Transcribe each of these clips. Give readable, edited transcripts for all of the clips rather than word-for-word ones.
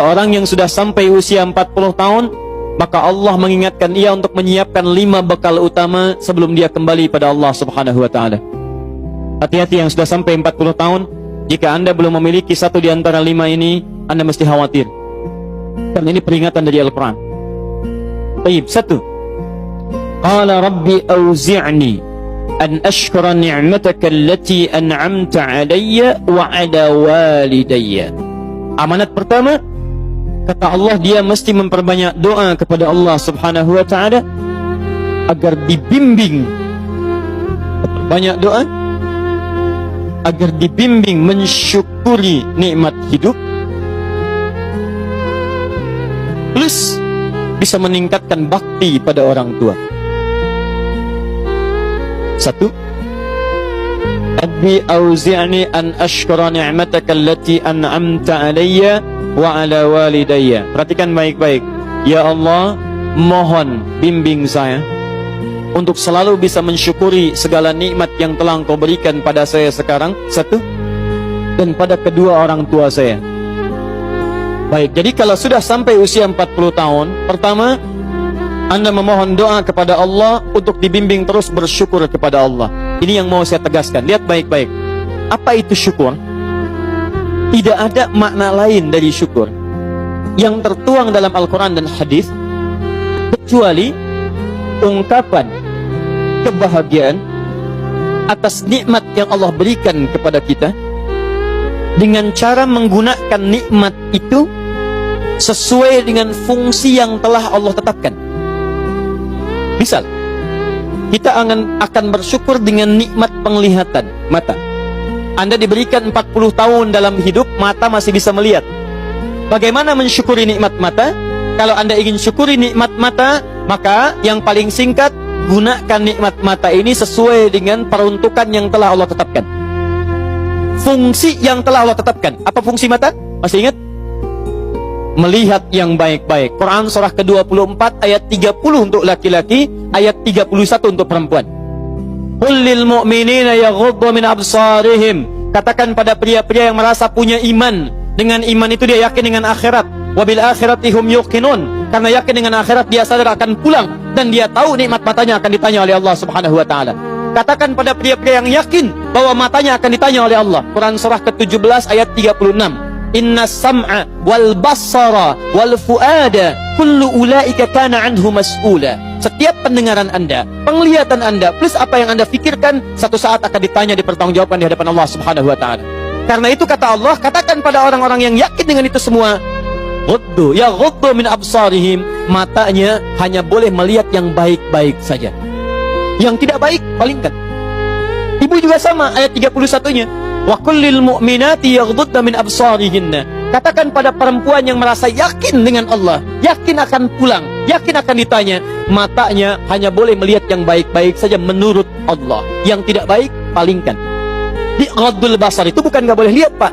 Orang yang sudah sampai usia 40 tahun, maka Allah mengingatkan ia untuk menyiapkan 5 bekal utama sebelum dia kembali pada Allah Subhanahu wa ta'ala. Hati-hati yang sudah sampai 40 tahun, jika Anda belum memiliki satu di antara 5 ini, Anda mesti khawatir. Karena ini peringatan dari Al-Quran. Baik, 1. Qala rabbi awzi'ni an ashkura ni'mataka allati an'amta alayya wa ala walidayya. Amanat pertama, kata Allah, dia mesti memperbanyak doa kepada Allah Subhanahu wa ta'ala agar dibimbing, banyak doa agar dibimbing mensyukuri nikmat hidup, plus bisa meningkatkan bakti pada orang tua. 1. Rabbi auzi'ni an ashkura ni'mataka allati an'amta alayya wa ala walidayya. Perhatikan baik-baik. Ya Allah, mohon bimbing saya untuk selalu bisa mensyukuri segala nikmat yang telah Engkau berikan pada saya sekarang, 1, dan pada kedua orang tua saya. Baik, jadi kalau sudah sampai usia 40 tahun, pertama, Anda memohon doa kepada Allah untuk dibimbing terus bersyukur kepada Allah. Ini yang mau saya tegaskan. Lihat baik-baik. Apa itu syukur? Tidak ada makna lain dari syukur yang tertuang dalam Al-Quran dan hadis kecuali ungkapan kebahagiaan atas nikmat yang Allah berikan kepada kita dengan cara menggunakan nikmat itu sesuai dengan fungsi yang telah Allah tetapkan. Misal, kita akan bersyukur dengan nikmat penglihatan mata. Anda diberikan 40 tahun dalam hidup, mata masih bisa melihat. Bagaimana mensyukuri nikmat mata? Kalau Anda ingin syukuri nikmat mata, maka yang paling singkat, gunakan nikmat mata ini sesuai dengan peruntukan yang telah Allah tetapkan. Fungsi yang telah Allah tetapkan. Apa fungsi mata? Masih ingat? Melihat yang baik-baik. Quran surah ke-24 ayat 30 untuk laki-laki, ayat 31 untuk perempuan. Qul lil mu'minina yaghuddu min absarihim. Katakan pada pria-pria yang merasa punya iman. Dengan iman itu dia yakin dengan akhirat. Wa bil akhirati hum yuqinun. Karena yakin dengan akhirat dia sadar akan pulang dan dia tahu nikmat matanya akan ditanya oleh Allah Subhanahu wa taala. Katakan pada pria-pria yang yakin bahwa matanya akan ditanya oleh Allah. Quran surah ke-17 ayat 36. Inna sam'a wal basara wal fuada kullu ulaika kana anhu mas'ula. Setiap pendengaran Anda, penglihatan Anda, plus apa yang Anda fikirkan, satu saat akan ditanya, dipertanggungjawabkan di hadapan Allah Subhanahu wa taala. Karena itu kata Allah, katakan pada orang-orang yang yakin dengan itu semua, ghuddu min absarihim, matanya hanya boleh melihat yang baik-baik saja. Yang tidak baik, palingkan. Ibu juga sama, ayat 31-nya. Wa kullil mu'minati yaghdudna min absarihinna. Katakan pada perempuan yang merasa yakin dengan Allah, yakin akan pulang, yakin akan ditanya, matanya hanya boleh melihat yang baik-baik saja menurut Allah. Yang tidak baik, palingkan. Di ghaddul basar itu bukan nggak boleh lihat, Pak.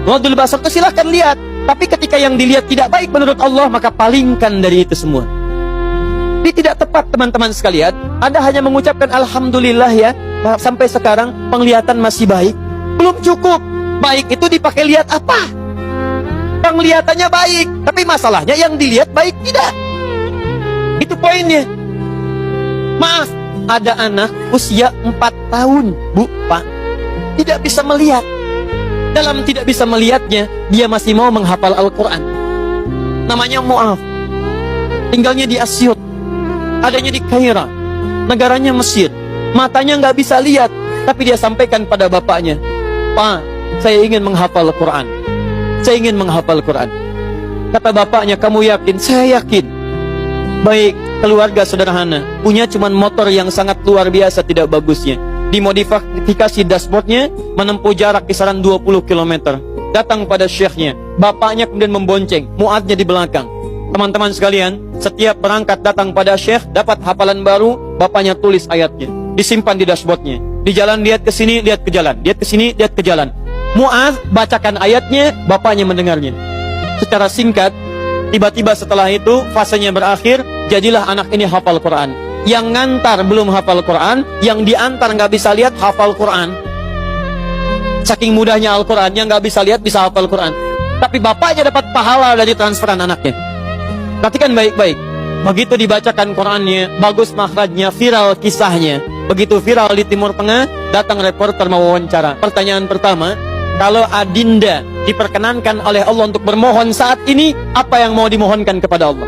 Ghaddul basar itu silahkan lihat, tapi ketika yang dilihat tidak baik menurut Allah, maka palingkan dari itu semua. Ini tidak tepat, teman-teman sekalian. Anda hanya mengucapkan alhamdulillah ya, sampai sekarang penglihatan masih baik. Belum cukup. Baik itu dipakai lihat apa? Penglihatannya baik, tapi masalahnya yang dilihat baik tidak. Itu poinnya. Maaf, ada anak usia 4 tahun, Bu, Pak, tidak bisa melihat. Dalam tidak bisa melihatnya, dia masih mau menghafal Al-Quran. Namanya Mu'af. Tinggalnya di Asyut, adanya di Kaira, negaranya Mesir. Matanya nggak bisa lihat, tapi dia sampaikan pada bapaknya, Pak, saya ingin menghafal Quran. Saya ingin menghafal Quran. Kata bapaknya, kamu yakin? Saya yakin. Baik, keluarga sederhana, punya cuman motor yang sangat luar biasa tidak bagusnya. Dimodifikasi dashboardnya, menempuh jarak kisaran 20 km. Datang pada syekhnya, bapaknya kemudian membonceng, muadnya di belakang. Teman-teman sekalian, setiap berangkat datang pada syekh, dapat hafalan baru, bapaknya tulis ayatnya, disimpan di dashboardnya. Di jalan lihat ke sini, lihat ke jalan, lihat ke sini, lihat ke jalan. Mu'adz bacakan ayatnya, bapaknya mendengarnya. Secara singkat, tiba-tiba setelah itu fasenya berakhir, jadilah anak ini hafal Quran. Yang ngantar belum hafal Quran, yang diantar nggak bisa lihat hafal Quran. Saking mudahnya Al-Quran, yang nggak bisa lihat bisa hafal Quran. tapi bapaknya dapat pahala dari transferan anaknya. Perhatikan baik-baik. Begitu dibacakan Qurannya, bagus makhrajnya, viral kisahnya. Begitu viral di Timur Tengah, datang reporter mau wawancara. Pertanyaan pertama, kalau adinda diperkenankan oleh Allah untuk bermohon saat ini, apa yang mau dimohonkan kepada Allah?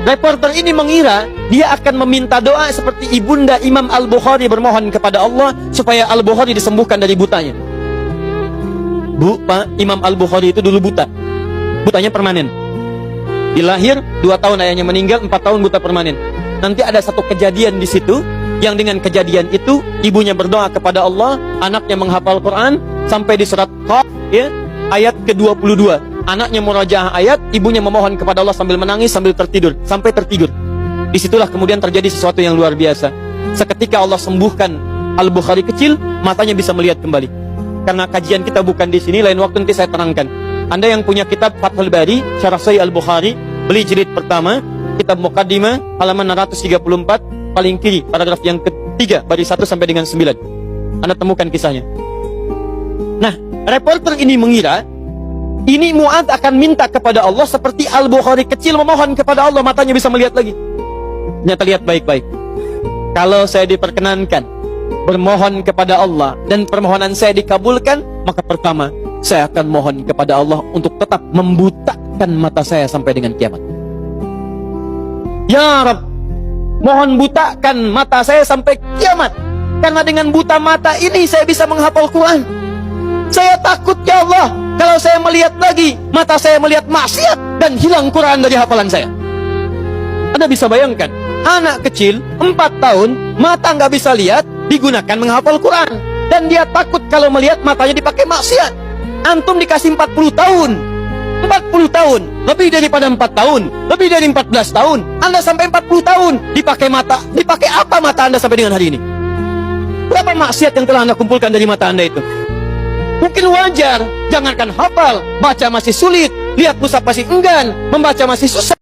Reporter ini mengira dia akan meminta doa seperti ibunda Imam Al-Bukhari bermohon kepada Allah supaya Al-Bukhari disembuhkan dari butanya. Bu, Pak, Imam Al-Bukhari itu dulu buta. Butanya permanen. Dilahir 2 tahun ayahnya meninggal, 4 tahun buta permanen. Nanti ada satu kejadian di situ, yang dengan kejadian itu ibunya berdoa kepada Allah, anaknya menghafal Quran sampai di surat Qaf, ya, ayat ke-22. Anaknya murajaah ayat, ibunya memohon kepada Allah sambil menangis, sambil tertidur, sampai tertidur. Disitulah kemudian terjadi sesuatu yang luar biasa. Seketika Allah sembuhkan Al-Bukhari kecil, matanya bisa melihat kembali. Karena kajian kita bukan di sini, lain waktu nanti saya terangkan. Anda yang punya kitab Fathul Bari, Syarah Sahih Al-Bukhari, beli jilid pertama, kitab Muqaddimah, halaman 634, paling kiri, paragraf yang ketiga, baris 1 sampai dengan 9. Anda temukan kisahnya. Nah, reporter ini mengira, ini Mu'adz akan minta kepada Allah seperti Al-Bukhari kecil memohon kepada Allah, matanya bisa melihat lagi. Ternyata lihat baik-baik. Kalau saya diperkenankan bermohon kepada Allah dan permohonan saya dikabulkan, maka pertama, saya akan mohon kepada Allah untuk tetap membutakan mata saya sampai dengan kiamat. Ya Rabb, mohon butakan mata saya sampai kiamat. Karena dengan buta mata ini saya bisa menghafal Quran. Saya takut ya Allah, kalau saya melihat lagi, mata saya melihat maksiat dan hilang Quran dari hafalan saya. Anda bisa bayangkan, anak kecil 4 tahun, mata nggak bisa lihat, digunakan menghafal Quran. Dan dia takut kalau melihat matanya dipakai maksiat. Antum dikasih 40 tahun, 40 tahun, lebih daripada 4 tahun, lebih dari 14 tahun, Anda sampai 40 tahun, dipakai mata, dipakai apa mata Anda sampai dengan hari ini? Berapa maksiat yang telah Anda kumpulkan dari mata Anda itu? Mungkin wajar, jangankan hafal, baca masih sulit, lihat mushaf masih enggan, membaca masih susah.